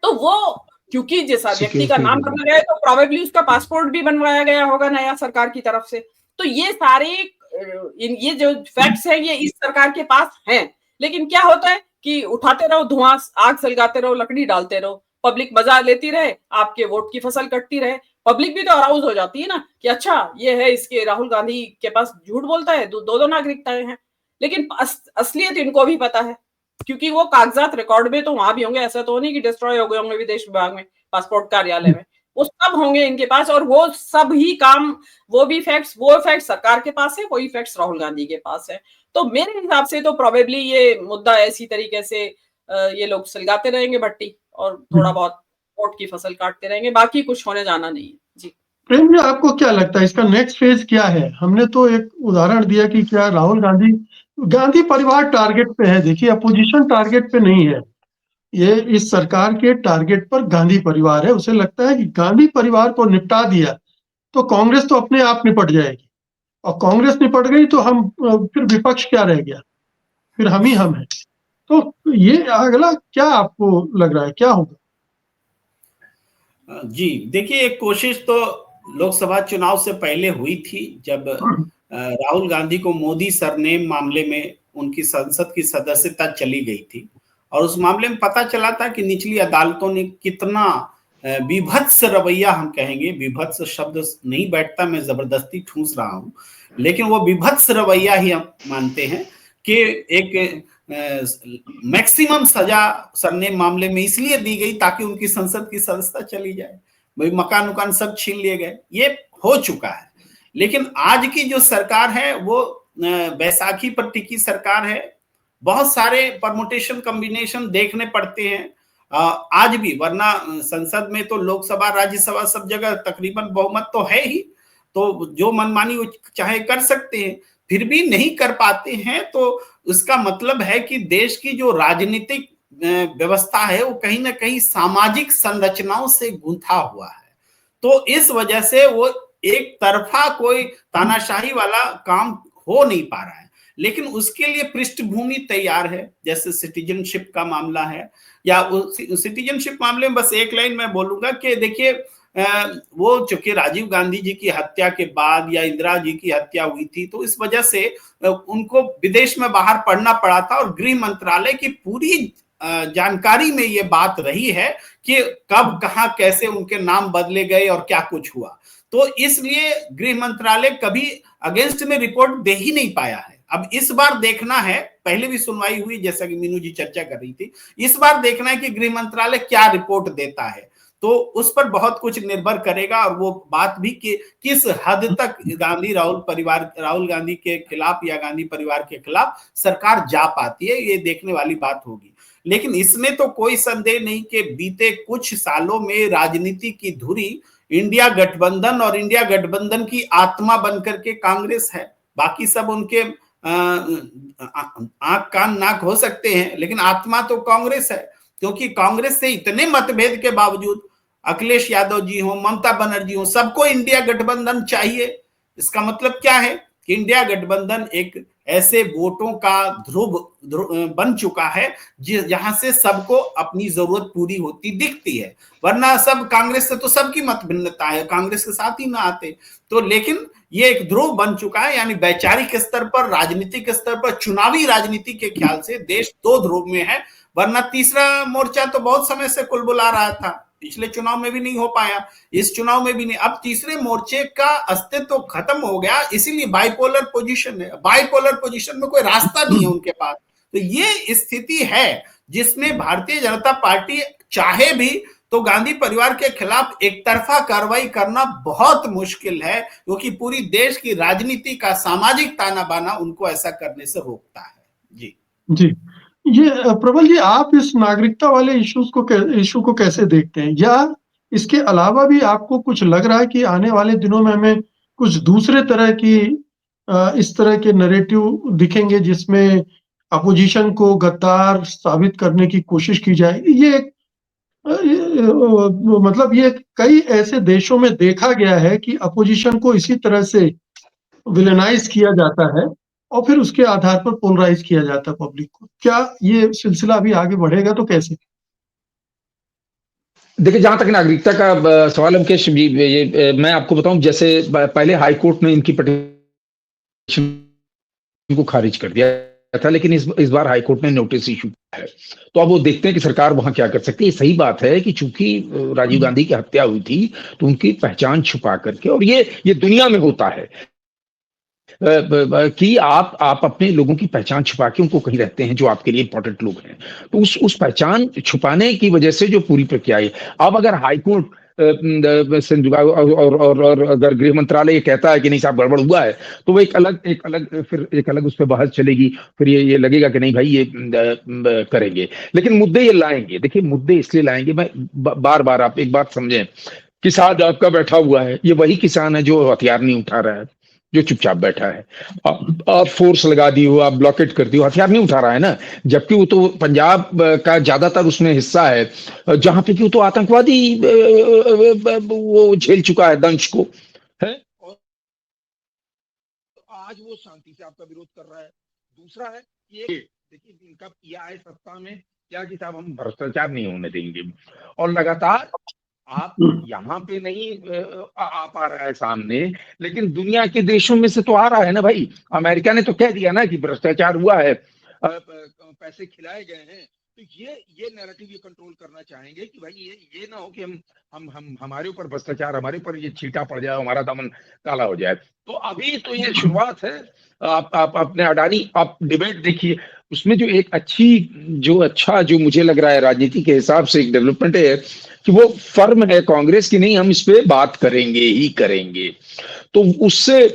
S4: तो वो क्योंकि जैसा व्यक्ति का नाम बदला गया तो प्रोबेबली उसका पासपोर्ट भी बनवाया गया होगा नया सरकार की तरफ से। तो ये सारे ये जो फैक्ट्स हैं ये इस सरकार के पास हैं। लेकिन क्या होता है कि उठाते रहो धुआं, आग सलगाते रहो, लकड़ी डालते रहो, पब्लिक मजा लेती रहे, आपके वोट की फसल कटती रहे। पब्लिक भी तो अराउज हो जाती है ना कि अच्छा ये है, इसके राहुल गांधी के पास झूठ बोलता है, दो नागरिकताएं हैं। लेकिन असलियत इनको भी पता है, क्योंकि वो कागजात रिकॉर्ड में तो वहां भी होंगे, ऐसा तो नहीं कि डिस्ट्रॉय हो गए होंगे विदेश विभाग में, पासपोर्ट कार्यालय में, वो सब होंगे इनके पास। और वो सब ही काम, वो फैक्ट्स सरकार के पास है, वही फैक्ट्स राहुल गांधी के पास है। तो मेरे हिसाब से तो प्रोबेबली ये मुद्दा ऐसी तरीके से ये लोग सुलगाते रहेंगे भट्टी, और थोड़ा बहुत वोट की फसल काटते रहेंगे, बाकी कुछ होने जाना नहीं है। जी
S1: प्रेम जी, आपको क्या लगता है इसका नेक्स्ट फेज क्या है? हमने तो एक उदाहरण दिया कि क्या राहुल गांधी परिवार टारगेट पे है। देखिए, अपोजिशन टारगेट पे नहीं है, ये इस सरकार के टारगेट पर गांधी परिवार है। उसे लगता है कि गांधी परिवार को निपटा दिया तो कांग्रेस तो अपने आप निपट जाएगी, और कांग्रेस निपट गई तो हम फिर विपक्ष क्या रह गया, फिर हम ही हम हैं। तो ये अगला क्या आपको लग रहा है, क्या होगा?
S5: जी देखिए, एक कोशिश तो लोकसभा चुनाव से पहले हुई थी, जब राहुल गांधी को मोदी सरनेम मामले में उनकी संसद की सदस्यता चली गई थी, और उस मामले में पता चला था कि निचली अदालतों ने कितना विभत्स रवैया, हम कहेंगे, विभत्स शब्द नहीं बैठता, मैं जबरदस्ती ठूस रहा हूं, लेकिन वो विभत्स रवैया ही हम मानते हैं कि एक मैक्सिमम सजा सरनेम मामले में इसलिए दी गई ताकि उनकी संसद की सदस्यता चली जाए, भाई मकान उकान सब छीन लिए गए। ये हो चुका है। लेकिन आज की जो सरकार है वो बैसाखी पर टिकी सरकार है। बहुत सारे परमुटेशन कॉम्बिनेशन देखने पड़ते हैं आज भी, वरना संसद में तो लोकसभा राज्यसभा सब जगह तकरीबन बहुमत तो है ही, तो जो मनमानी चाहे कर सकते हैं, फिर भी नहीं कर पाते हैं। तो उसका मतलब है कि देश की जो राजनीतिक व्यवस्था है वो कहीं ना कहीं सामाजिक संरचनाओं से गूंथा हुआ है। तो इस वजह से वो एक तरफा कोई तानाशाही वाला काम हो नहीं पा रहा है। लेकिन उसके लिए पृष्ठभूमि तैयार है, जैसे सिटीजनशिप का मामला है, या सिटीजनशिप मामले में बस एक लाइन मैं बोलूंगा कि देखिए, वो चूंकि राजीव गांधी जी की हत्या के बाद या इंदिरा जी की हत्या हुई थी, तो इस वजह से उनको विदेश में बाहर पढ़ना पड़ा था, और गृह मंत्रालय की पूरी जानकारी में ये बात रही है कि कब कहां कैसे उनके नाम बदले गए और क्या कुछ हुआ। तो इसलिए गृह मंत्रालय कभी अगेंस्ट में रिपोर्ट दे ही नहीं पाया है। अब इस बार देखना है, पहले भी सुनवाई हुई जैसा कि मीनू जी चर्चा कर रही थी, इस बार देखना है कि गृह मंत्रालय क्या रिपोर्ट देता है। तो उस पर बहुत कुछ निर्भर करेगा, और वो बात भी कि किस हद तक राहुल गांधी के खिलाफ या गांधी परिवार के खिलाफ सरकार जा पाती है, ये देखने वाली बात होगी। लेकिन इसमें तो कोई संदेह नहीं कि बीते कुछ सालों में राजनीति की धुरी इंडिया गठबंधन और इंडिया गठबंधन की आत्मा बनकर के कांग्रेस है। बाकी सब उनके आंख कान नाक हो सकते हैं, लेकिन आत्मा तो कांग्रेस है, क्योंकि कांग्रेस से इतने मतभेद के बावजूद अखिलेश यादव जी हो, ममता बनर्जी हो, सबको इंडिया गठबंधन चाहिए। इसका मतलब क्या है कि इंडिया गठबंधन एक ऐसे वोटों का ध्रुव बन चुका है जहां से सबको अपनी जरूरत पूरी होती दिखती है। वरना सब कांग्रेस से तो सबकी मत भिन्नता है, कांग्रेस के साथ ही ना आते। तो लेकिन ये एक ध्रुव बन चुका है, यानी वैचारिक स्तर पर, राजनीतिक स्तर पर, चुनावी राजनीति के ख्याल से देश दो ध्रुव में है। वरना तीसरा मोर्चा तो बहुत समय से कुलबुला रहा था, पिछले चुनाव में भी नहीं हो पाया, इस चुनाव में भी नहीं। अब तीसरे मोर्चे का अस्तित्व तो खत्म हो गया, इसीलिए बाइपोलर पोजीशन है। बाइपोलर पोजीशन में कोई रास्ता नहीं है उनके पास। तो ये स्थिति है जिसमें भारतीय जनता पार्टी चाहे भी तो गांधी परिवार के खिलाफ एक तरफा कार्रवाई करना बहुत मुश्किल है, क्योंकि पूरी देश की राजनीति का सामाजिक ताना बाना उनको ऐसा करने से रोकता है। जी
S1: जी, ये प्रबल जी, आप इस नागरिकता वाले इशू को कैसे देखते हैं, या इसके अलावा भी आपको कुछ लग रहा है कि आने वाले दिनों में हमें कुछ दूसरे तरह की इस तरह के नैरेटिव दिखेंगे जिसमें अपोजिशन को गद्दार साबित करने की कोशिश की जाए? मतलब ये कई ऐसे देशों में देखा गया है कि अपोजिशन को इसी तरह से विलेनाइज किया जाता है और फिर उसके आधार पर पोलराइज किया जाता है पब्लिक को। क्या ये सिलसिला अभी आगे बढ़ेगा तो कैसे?
S2: देखिए, जहां तक नागरिकता का सवाल है मुकेश जी, मैं आपको बताऊं, जैसे पहले हाई कोर्ट ने इनकी पटिशन को खारिज कर दिया था, लेकिन इस बार हाई कोर्ट ने नोटिस इशू किया है। तो अब वो देखते हैं कि सरकार वहां क्या कर सकती है। सही बात है कि चूंकि राजीव गांधी की हत्या हुई थी तो उनकी पहचान छुपा करके, और ये दुनिया में होता है कि आप अपने लोगों की पहचान छुपा के उनको कहीं रहते हैं जो आपके लिए इंपॉर्टेंट लोग हैं, तो उस पहचान छुपाने की वजह से जो पूरी प्रक्रिया है। अब अगर हाईकोर्ट और अगर गृह मंत्रालय ये कहता है कि नहीं साहब गड़बड़ हुआ है, तो वो एक अलग उस पर बहस चलेगी। फिर ये लगेगा कि नहीं भाई ये करेंगे, लेकिन मुद्दे ये लाएंगे। देखिए, मुद्दे इसलिए लाएंगे, मैं बार बार आप एक बात समझें, किसान आपका बैठा हुआ है, ये वही किसान है जो हथियार नहीं उठा रहा है, जो चुपचाप बैठा है। आप फोर्स लगा दी हो, आप ब्लॉकेट कर दी हो, हथियार नहीं उठा रहा है ना। जबकि वो तो पंजाब का ज्यादातर उसमें हिस्सा है जहां पे कि वो तो आतंकवादी वो झेल चुका है दंश को, है, और आज वो शांति से आपका विरोध कर रहा है। दूसरा है ये, देखिए इनका किया है सत्ता में क्या कि साहब हम भ्रष्टाचार नहीं होने देंगे, और लगातार आप यहाँ पे नहीं आ पा रहा है सामने, लेकिन दुनिया के देशों में से तो आ रहा है ना भाई। अमेरिका ने तो कह दिया ना कि भ्रष्टाचार हुआ है, पैसे खिलाए गए हैं। तो ये नैरेटिव ये कंट्रोल करना चाहेंगे कि भाई ये ना हो कि हम हमारे ऊपर भ्रष्टाचार, हमारे ऊपर ये छींटा पड़ जाए, हमारा दामन काला हो जाए। तो अभी तो ये शुरुआत है। आप अपने अडानी आप डिबेट देखिए, उसमें जो एक अच्छा जो मुझे लग रहा है राजनीति के हिसाब से एक डेवलपमेंट है कि वो फर्म है कांग्रेस की, नहीं हम इस पे बात करेंगे ही करेंगे। तो उससे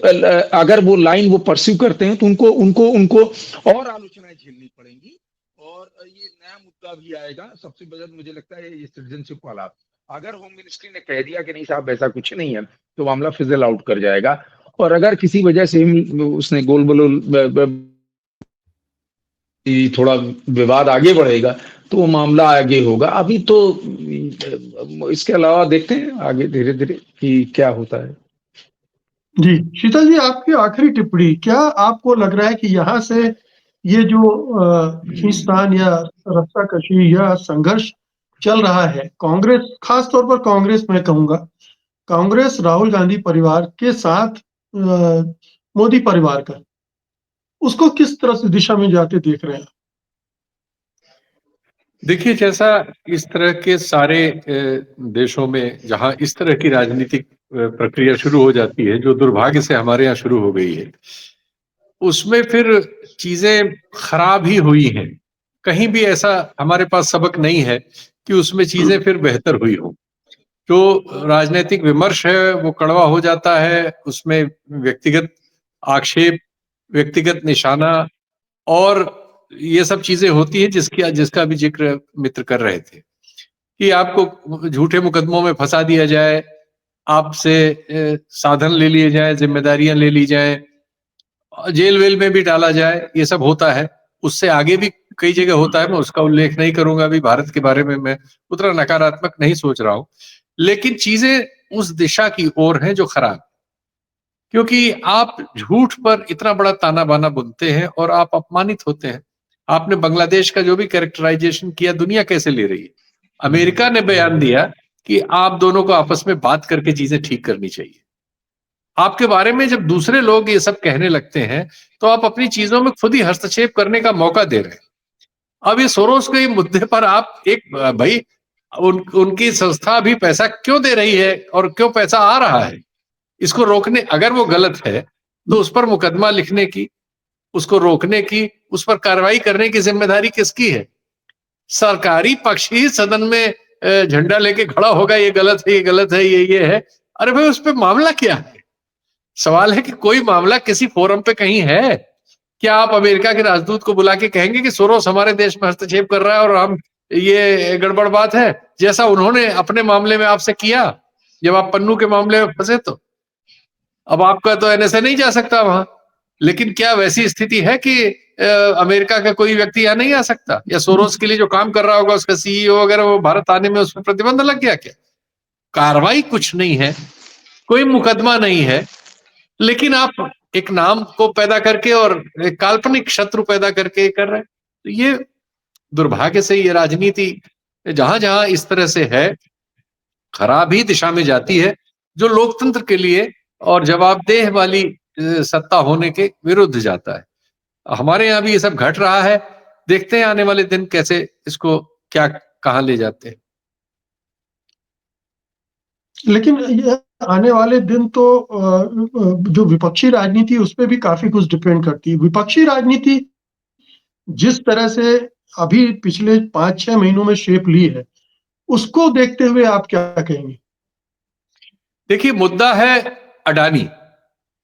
S2: अगर वो लाइन वो परस्यू करते हैं तो उनको और आलोचनाएं झेलनी पड़ेंगी, और ये नया मुद्दा भी आएगा। सबसे बड़ा मुझे लगता है ये सिटीजनशिप वाला। अगर होम मिनिस्ट्री ने कह दिया कि नहीं साहब ऐसा कुछ नहीं है, तो मामला फिजल आउट कर जाएगा। और अगर किसी वजह से उसने गोल बलोल थोड़ा विवाद आगे बढ़ेगा तो वो मामला आगे होगा। अभी तो इसके अलावा देखते हैं आगे धीरे धीरे कि क्या होता है।
S1: जी, शीतल जी, आपकी आखिरी टिप्पणी, क्या आपको लग रहा है कि यहाँ से ये जो खींचतान या रस्साकशी या संघर्ष चल रहा है, कांग्रेस, खास तौर पर कांग्रेस, मैं कहूंगा कांग्रेस राहुल गांधी परिवार के साथ मोदी परिवार का, उसको किस तरह से दिशा में जाते देख रहे हैं?
S3: देखिए, जैसा इस तरह के सारे देशों में जहां इस तरह की राजनीतिक प्रक्रिया शुरू हो जाती है, जो दुर्भाग्य से हमारे यहाँ शुरू हो गई है, उसमें फिर चीजें खराब ही हुई हैं। कहीं भी ऐसा हमारे पास सबक नहीं है कि उसमें चीजें फिर बेहतर हुई हो। जो राजनीतिक विमर्श है वो कड़वा हो जाता है, उसमें व्यक्तिगत आक्षेप, व्यक्तिगत निशाना और ये सब चीजें होती है जिसका भी जिक्र मित्र कर रहे थे कि आपको झूठे मुकदमों में फंसा दिया जाए, आपसे साधन ले लिए जाए, जिम्मेदारियां ले ली जाए, जेल वेल में भी डाला जाए, ये सब होता है। उससे आगे भी कई जगह होता है, मैं उसका उल्लेख नहीं करूंगा। अभी भारत के बारे में मैं उतना नकारात्मक नहीं सोच रहा हूं, लेकिन चीजें उस दिशा की ओर हैं जो खराब, क्योंकि आप झूठ पर इतना बड़ा ताना बाना बुनते हैं और आप अपमानित होते हैं। आपने बांग्लादेश का जो भी कैरेक्टराइजेशन किया, दुनिया कैसे ले रही है? अमेरिका ने बयान दिया कि आप दोनों को आपस में बात करके चीजें ठीक करनी चाहिए। आपके बारे में जब दूसरे लोग ये सब कहने लगते हैं तो आप अपनी चीजों में खुद ही हस्तक्षेप करने का मौका दे रहे हैं। अब ये सोरोस के मुद्दे पर आप एक भाई उनकी संस्था भी पैसा क्यों दे रही है और क्यों पैसा आ रहा है, इसको रोकने, अगर वो गलत है तो उस पर मुकदमा लिखने की, उसको रोकने की, उस पर कार्रवाई करने की जिम्मेदारी किसकी है? सरकारी पक्ष ही सदन में झंडा लेके खड़ा होगा, ये गलत है, ये गलत है, ये है। अरे भाई, उस पे मामला क्या है? सवाल है कि कोई मामला किसी फोरम पे कहीं है क्या? आप अमेरिका के राजदूत को बुला के कहेंगे कि सोरोस हमारे देश में हस्तक्षेप कर रहा है और हम, ये गड़बड़ बात है, जैसा उन्होंने अपने मामले में आपसे किया जब आप पन्नू के मामले में फंसे? तो अब आपका तो एनएसए नहीं जा सकता वहां, लेकिन क्या वैसी स्थिति है कि अमेरिका का कोई व्यक्ति यहाँ नहीं आ सकता? या सोरोस के लिए जो काम कर रहा होगा उसका सीईओ वगैरह, वो भारत आने में उस पर प्रतिबंध लग गया क्या? कार्रवाई कुछ नहीं है, कोई मुकदमा नहीं है, लेकिन आप एक नाम को पैदा करके और एक काल्पनिक शत्रु पैदा करके कर रहे हैं। तो ये दुर्भाग्य से ये राजनीति जहां जहां इस तरह से है, खराब ही दिशा में जाती है, जो लोकतंत्र के लिए और जवाबदेह वाली सत्ता होने के विरुद्ध जाता है। हमारे यहाँ भी ये सब घट रहा है, देखते हैं आने वाले दिन कैसे इसको क्या कहाँ ले जाते हैं।
S1: लेकिन ये आने वाले दिन तो जो विपक्षी राजनीति उस पे भी काफी कुछ डिपेंड करती है। विपक्षी राजनीति जिस तरह से अभी पिछले 5-6 महीनों में शेप ली है, उसको देखते हुए आप क्या कहेंगे?
S3: देखिए, मुद्दा है अडानी।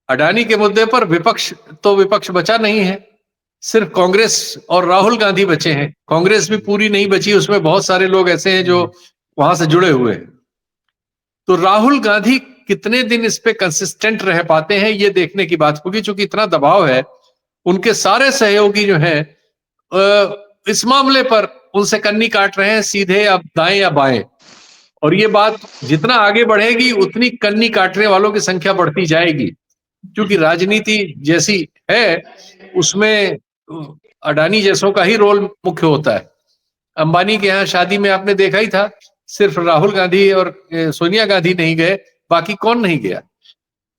S3: अडानी के मुद्दे पर विपक्ष बचा नहीं है, सिर्फ कांग्रेस और राहुल गांधी बचे हैं। कांग्रेस भी पूरी नहीं बची, उसमें बहुत सारे लोग ऐसे हैं जो वहां से जुड़े हुए हैं। तो राहुल गांधी कितने दिन इस पे कंसिस्टेंट रह पाते हैं, ये देखने की बात होगी, क्योंकि इतना दबाव है। उनके सारे सहयोगी जो हैं इस मामले पर उनसे कन्नी काट रहे हैं, सीधे या दाएं या बाएं। और ये बात जितना आगे बढ़ेगी उतनी कन्नी काटने वालों की संख्या बढ़ती जाएगी, क्योंकि राजनीति जैसी है उसमें अडानी जैसों का ही रोल मुख्य होता है। अंबानी के यहाँ शादी में आपने देखा ही था, सिर्फ राहुल गांधी और सोनिया गांधी नहीं गए, बाकी कौन नहीं गया?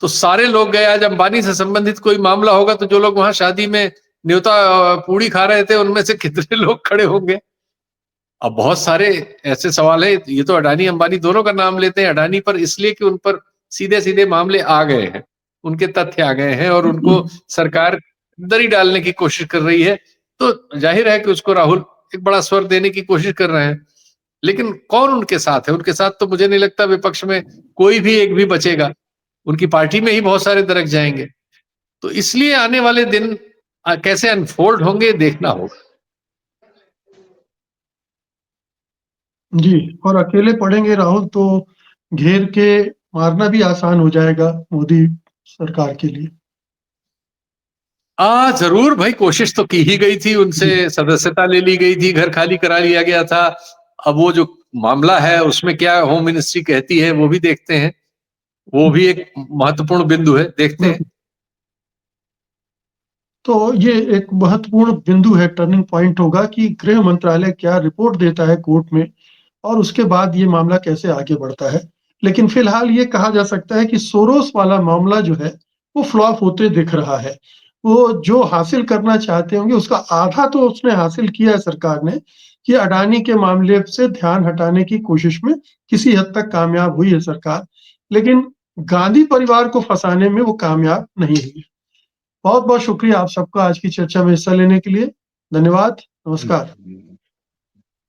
S3: तो सारे लोग गए। आज अंबानी से संबंधित कोई मामला होगा तो जो लोग वहां शादी में न्योता पूड़ी खा रहे थे, उनमें से कितने लोग खड़े होंगे? अब बहुत सारे ऐसे सवाल है। ये तो अडानी अंबानी दोनों का नाम लेते हैं अडानी पर इसलिए कि उन पर सीधे सीधे मामले आ गए हैं, उनके तथ्य आ गए हैं और उनको सरकार दरी डालने की कोशिश कर रही है। तो जाहिर है कि उसको राहुल एक बड़ा स्वर देने की कोशिश कर रहे हैं। लेकिन कौन उनके साथ है? उनके साथ तो मुझे नहीं लगता विपक्ष में कोई भी एक भी बचेगा। उनकी पार्टी में ही बहुत सारे दरक जाएंगे। तो इसलिए आने वाले दिन कैसे अनफोल्ड होंगे देखना होगा।
S1: जी, और अकेले पड़ेंगे राहुल तो घेर के मारना भी आसान हो जाएगा मोदी सरकार के लिए।
S3: जरूर भाई, कोशिश तो की ही गई थी, उनसे सदस्यता ले ली गई थी, घर खाली करा लिया गया था। अब वो जो मामला है उसमें क्या होम मिनिस्ट्री कहती है वो भी देखते हैं, वो भी एक महत्वपूर्ण बिंदु है, देखते हैं।
S1: तो ये एक महत्वपूर्ण बिंदु है, टर्निंग पॉइंट होगा कि गृह मंत्रालय क्या रिपोर्ट देता है कोर्ट में और उसके बाद ये मामला कैसे आगे बढ़ता है। लेकिन फिलहाल ये कहा जा सकता है कि सोरोस वाला मामला जो है वो फ्लॉप होते दिख रहा है। वो जो हासिल करना चाहते होंगे उसका आधा तो उसने हासिल किया है सरकार ने, कि अडानी के मामले से ध्यान हटाने की कोशिश में किसी हद तक कामयाब हुई है सरकार, लेकिन गांधी परिवार को फंसाने में वो कामयाब नहीं हुई। बहुत बहुत शुक्रिया आप सबका आज की चर्चा में हिस्सा लेने के लिए। धन्यवाद, नमस्कार।